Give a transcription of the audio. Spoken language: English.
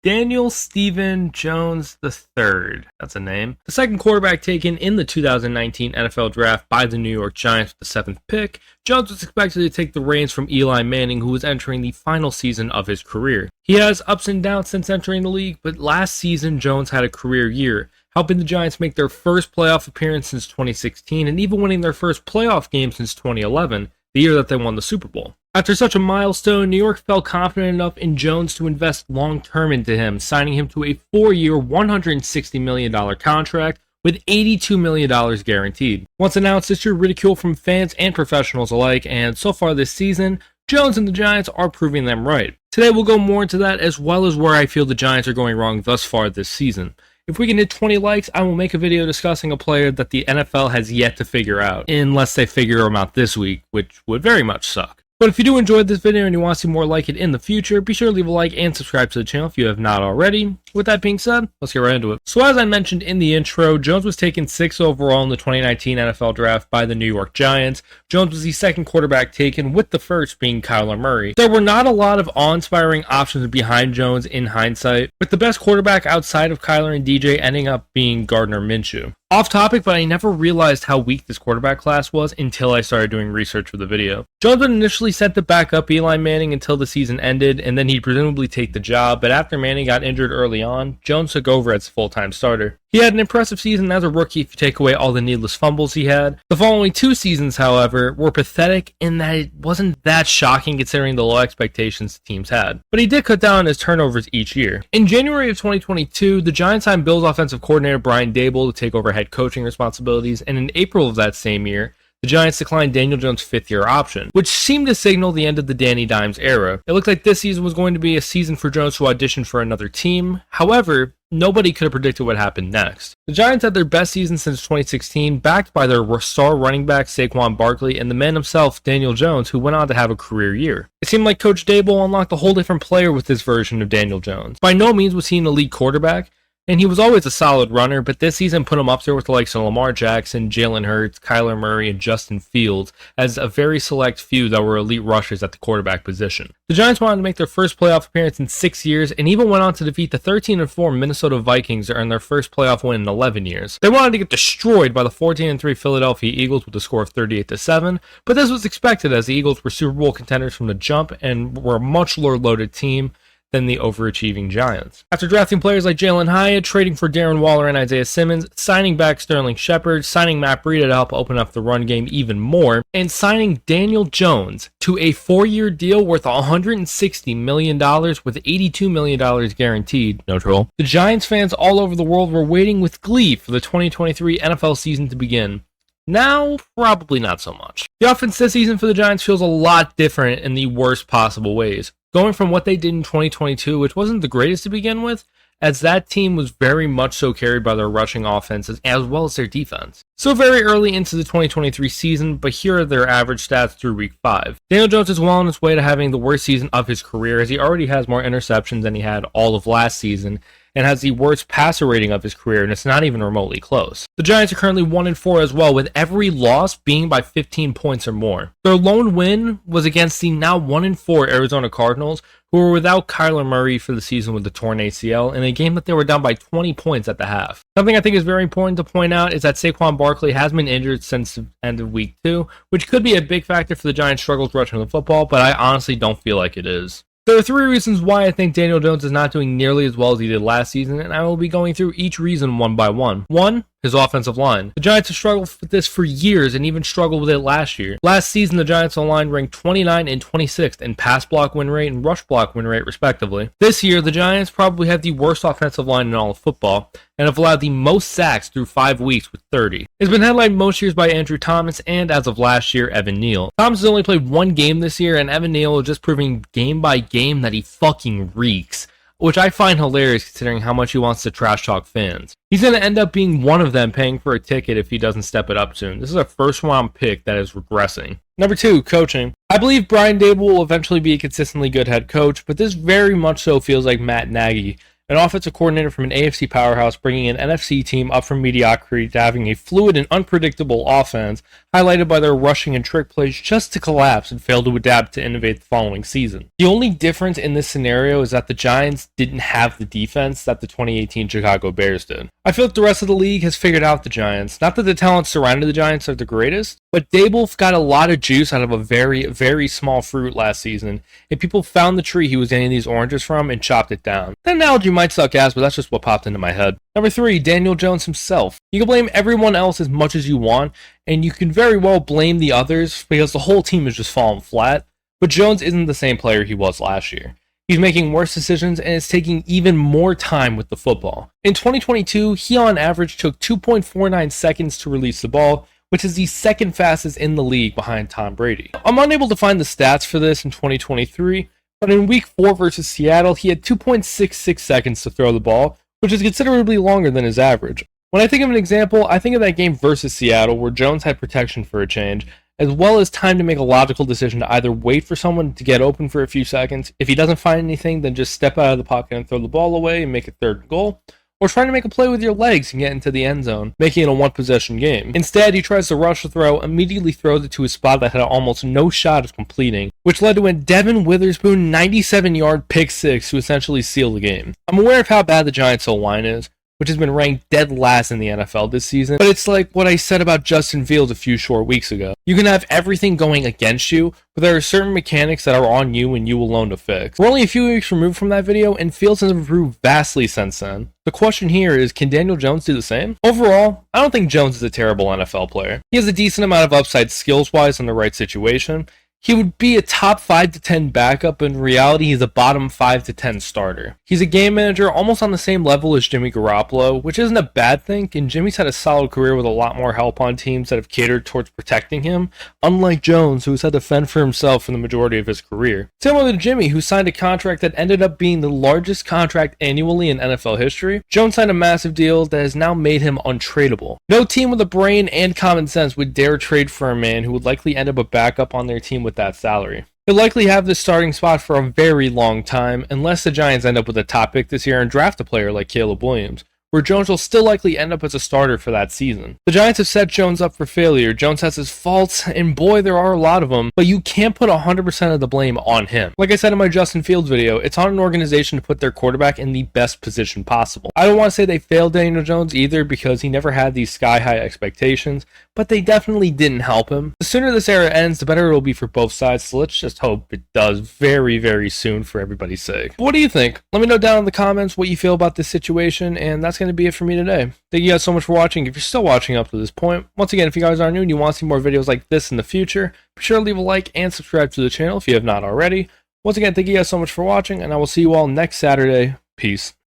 Daniel Stephen Jones III. That's a name. The second quarterback taken in the 2019 NFL Draft by the New York Giants with the 7th pick, Jones was expected to take the reins from Eli Manning, who was entering the final season of his career. He has ups and downs since entering the league, but last season Jones had a career year, helping the Giants make their first playoff appearance since 2016 and even winning their first playoff game since 2011, the year that they won the Super Bowl. After such a milestone, New York felt confident enough in Jones to invest long-term into him, signing him to a 4-year, $160 million contract with $82 million guaranteed. Once announced, this drew ridicule from fans and professionals alike, and so far this season, Jones and the Giants are proving them right. Today we'll go more into that as well as where I feel the Giants are going wrong thus far this season. If we can hit 20 likes, I will make a video discussing a player that the NFL has yet to figure out, unless they figure him out this week, which would very much suck. But if you do enjoy this video and you want to see more like it in the future, be sure to leave a like and subscribe to the channel if you have not already. With that being said, let's get right into it. So as I mentioned in the intro, Jones was taken 6th overall in the 2019 NFL Draft by the New York Giants. Jones was the second quarterback taken, with the first being Kyler Murray. There were not a lot of awe-inspiring options behind Jones in hindsight, with the best quarterback outside of Kyler and DJ ending up being Gardner Minshew. Off topic, but I never realized how weak this quarterback class was until I started doing research for the video. Jones was initially set to back up Eli Manning until the season ended, and then he'd presumably take the job, but after Manning got injured early on, Jones took over as full-time starter. He had an impressive season as a rookie if you take away all the needless fumbles he had. The following 2 seasons, however, were pathetic in that it wasn't that shocking considering the low expectations the teams had. But he did cut down his turnovers each year. In January of 2022, the Giants signed Bills offensive coordinator Brian Daboll to take over head coaching responsibilities, and in April of that same year, the Giants declined Daniel Jones' 5th-year option, which seemed to signal the end of the Danny Dimes era. It looked like this season was going to be a season for Jones to audition for another team. However, nobody could have predicted what happened next. The Giants had their best season since 2016, backed by their star running back Saquon Barkley and the man himself, Daniel Jones, who went on to have a career year. It seemed like Coach Daboll unlocked a whole different player with this version of Daniel Jones. By no means was he an elite quarterback, and he was always a solid runner, but this season put him up there with the likes of Lamar Jackson, Jalen Hurts, Kyler Murray, and Justin Fields as a very select few that were elite rushers at the quarterback position. The Giants wanted to make their first playoff appearance in 6 years and even went on to defeat the 13-4 Minnesota Vikings to earn their first playoff win in 11 years. They wanted to get destroyed by the 14-3 Philadelphia Eagles with a score of 38-7, but this was expected as the Eagles were Super Bowl contenders from the jump and were a much lower-loaded team than the overachieving Giants. After drafting players like Jalen Hyatt, trading for Darren Waller and Isaiah Simmons, signing back Sterling Shepard, signing Matt Breida to help open up the run game even more, and signing Daniel Jones to a 4-year deal worth $160 million with $82 million guaranteed, no troll, the Giants fans all over the world were waiting with glee for the 2023 NFL season to begin. Now, probably not so much. The offense this season for the Giants feels a lot different in the worst possible ways. Going from what they did in 2022, which wasn't the greatest to begin with, as that team was very much so carried by their rushing offenses as well as their defense. So very early into the 2023 season, but here are their average stats through week 5. Daniel Jones is well on his way to having the worst season of his career, as he already has more interceptions than he had all of last season, and has the worst passer rating of his career, and it's not even remotely close. The Giants are currently 1-4 as well, with every loss being by 15 points or more. Their lone win was against the now 1-4 Arizona Cardinals, who were without Kyler Murray for the season with the torn ACL, in a game that they were down by 20 points at the half. Something I think is very important to point out is that Saquon Barkley has been injured since the end of week 2, which could be a big factor for the Giants' struggles rushing the football, but I honestly don't feel like it is. There are 3 reasons why I think Daniel Jones is not doing nearly as well as he did last season, and I will be going through each reason one by one. 1. His offensive line. The Giants have struggled with this for years and even struggled with it last year. Last season, the Giants line ranked 29 and 26th in pass block win rate and rush block win rate, respectively. This year, the Giants probably have the worst offensive line in all of football and have allowed the most sacks through 5 weeks with 30. It's been headlined most years by Andrew Thomas and, as of last year, Evan Neal. Thomas has only played 1 game this year, and Evan Neal is just proving game by game that he fucking reeks, which I find hilarious considering how much he wants to trash talk fans. He's going to end up being one of them paying for a ticket if he doesn't step it up soon. This is a first-round pick that is regressing. Number 2, coaching. I believe Brian Daboll will eventually be a consistently good head coach, but this very much so feels like Matt Nagy an offensive coordinator from an AFC powerhouse bringing an NFC team up from mediocrity to having a fluid and unpredictable offense, highlighted by their rushing and trick plays, just to collapse and fail to adapt to innovate the following season. The only difference in this scenario is that the Giants didn't have the defense that the 2018 Chicago Bears did. I feel like the rest of the league has figured out the Giants. Not that the talent surrounding the Giants are the greatest, but Dable got a lot of juice out of a very, very small fruit last season, and people found the tree he was getting these oranges from and chopped it down. That analogy might suck ass, but that's just what popped into my head. Number 3, Daniel Jones himself. You can blame everyone else as much as you want, and you can very well blame the others because the whole team is just falling flat, but Jones isn't the same player he was last year. He's making worse decisions and it's taking even more time with the football. In 2022, he on average took 2.49 seconds to release the ball, which is the second fastest in the league behind Tom Brady. I'm unable to find the stats for this in 2023, but in Week 4 versus Seattle, he had 2.66 seconds to throw the ball, which is considerably longer than his average. When I think of an example, I think of that game versus Seattle where Jones had protection for a change, as well as time to make a logical decision to either wait for someone to get open for a few seconds. If he doesn't find anything, then just step out of the pocket and throw the ball away and make a third goal. Or trying to make a play with your legs and get into the end zone, making it a one-possession game. Instead, he tries to rush the throw, immediately throws it to a spot that had almost no shot of completing, which led to a Devin Witherspoon 97-yard pick six to essentially seal the game. I'm aware of how bad the Giants' O-line is, which has been ranked dead last in the NFL this season, but it's like what I said about Justin Fields a few short weeks ago. You can have everything going against you, but there are certain mechanics that are on you and you alone to fix. We're only a few weeks removed from that video, and Fields has improved vastly since then. The question here is, can Daniel Jones do the same? Overall, I don't think Jones is a terrible NFL player. He has a decent amount of upside skills-wise in the right situation. He would be a top 5 to 10 backup, but in reality, he's a bottom 5 to 10 starter. He's a game manager almost on the same level as Jimmy Garoppolo, which isn't a bad thing, and Jimmy's had a solid career with a lot more help on teams that have catered towards protecting him, unlike Jones, who's had to fend for himself for the majority of his career. Similar to Jimmy, who signed a contract that ended up being the largest contract annually in NFL history, Jones signed a massive deal that has now made him untradeable. No team with a brain and common sense would dare trade for a man who would likely end up a backup on their team with that salary. He'll likely have the starting spot for a very long time, unless the Giants end up with a top pick this year and draft a player like Caleb Williams, where Jones will still likely end up as a starter for that season. The Giants have set Jones up for failure. Jones has his faults, and boy, there are a lot of them, but you can't put 100% of the blame on him. Like I said in my Justin Fields video, it's on an organization to put their quarterback in the best position possible. I don't want to say they failed Daniel Jones either, because he never had these sky-high expectations, but they definitely didn't help him. The sooner this era ends, the better it will be for both sides, so let's just hope it does very, very soon for everybody's sake. But what do you think? Let me know down in the comments what you feel about this situation, and that's going to be it for me today. Thank you guys so much for watching. If you're still watching up to this point, once again, if you guys are new and you want to see more videos like this in the future, be sure to leave a like and subscribe to the channel if you have not already. Once again, thank you guys so much for watching, and I will see you all next Saturday. Peace.